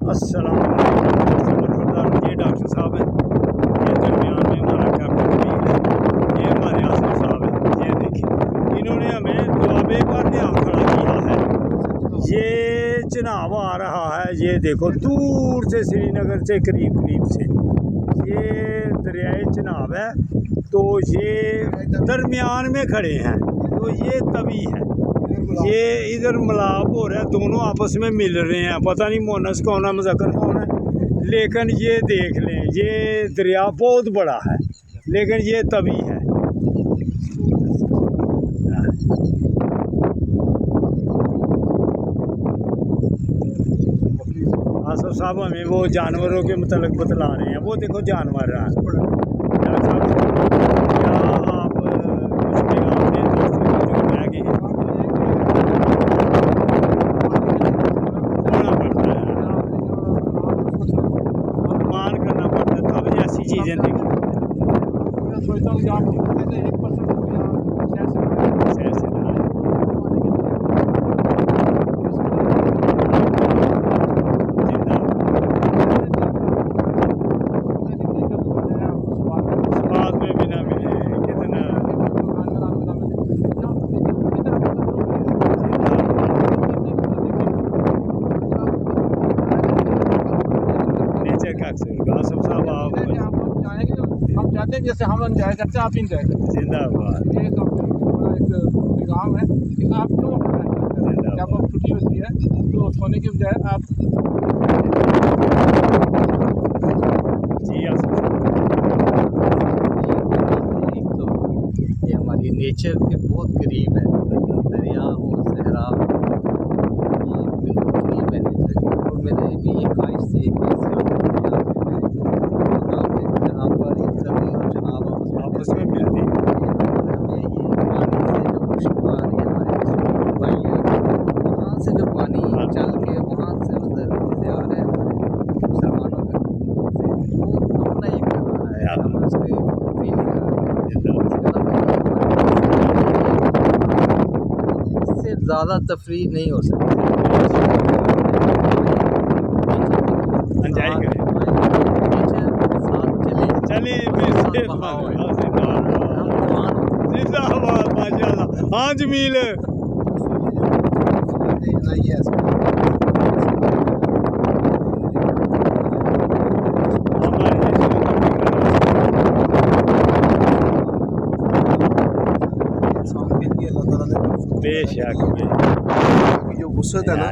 अस्सलाम वालेकुम। ये डॉक्टर साहब हैं, ये दरमियान में हमारा कैप्टन कबीर है, ये हमारे आसिफ साहब हैं। ये देखिए इन्होंने हमें दुआबे पर यहाँ खड़ा किया है। ये चनाव आ रहा है, ये देखो दूर से श्रीनगर से करीब करीब से ये दरियाए चनाब है। तो ये दरमियान में खड़े हैं, तो ये तवी है, ये इधर मिलाप हो रहा है, दोनों आपस में मिल रहे हैं। पता नहीं मोनस कौन है मुज़क्कर कौन है, लेकिन ये देख लें ये दरिया बहुत बड़ा है, लेकिन ये तवी है। आसफ साहब हमें वो जानवरों के मतलब बतला रहे हैं। वो देखो जानवर आप कुछ पैगाम दें दोस्तों को जो रह गए मान करना पड़ता है, तब ऐसी चीज़ें देखी। हम चाहते हैं जैसे हम इंजॉय करते हैं आप इंजॉय करते हैं। जिंदाबाद। ये एक पैगाम है कि आप क्यों अपना जब आप छुट्टी होती है तो सोने के बजाय आप जी ये हमारी नेचर के बहुत करीब है, दरिया और सहरा ये बिल्कुल करीब है नेचर के। और मेरे भी ये ख्वाहिश थी कि जहाँ पर एक तवी और जनाब आपस में मिलती है। हमें ये पानी से जो खुशबू आ रही है हमारे कश्मीर भाई वहाँ से जो पानी चल के वहाँ से उस धरती से आ रहा है हमारे मुसलमानों का, वो अपना एक नज़ारा है यार, हम उसकी फीलिंग इससे ज़्यादा तफरीह नहीं हो सकती। एंजॉय करें, चले जिंदाबाद माशाल्लाह। हाँ जमील बेशक जो वुसअत है ना,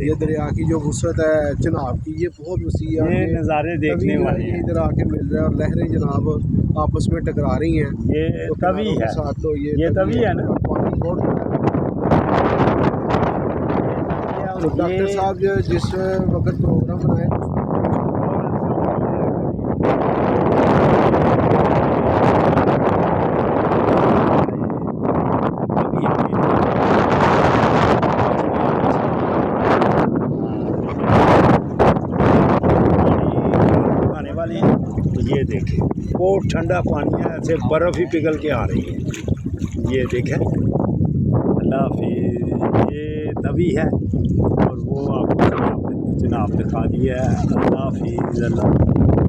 ये दरिया की जो वुसअत है चनाब की, ये बहुत वसी है। ये नज़ारे देखने वाले हैं, इधर आके मिल रहा है और लहरें जनाब आपस में टकरा रही हैं। ये तो तवी है, साथ तो ये तवी है ना। तो डॉक्टर साहब जो जिस वक्त प्रोग्राम बनाए ये देखें बहुत ठंडा पानी है, ऐसे बर्फ़ ही पिघल के आ रही है। ये देखें अल्लाह हाफिज़, ये तवी है और वो आपको जनाब दिखा दिया है। अल्लाह हाफिज़।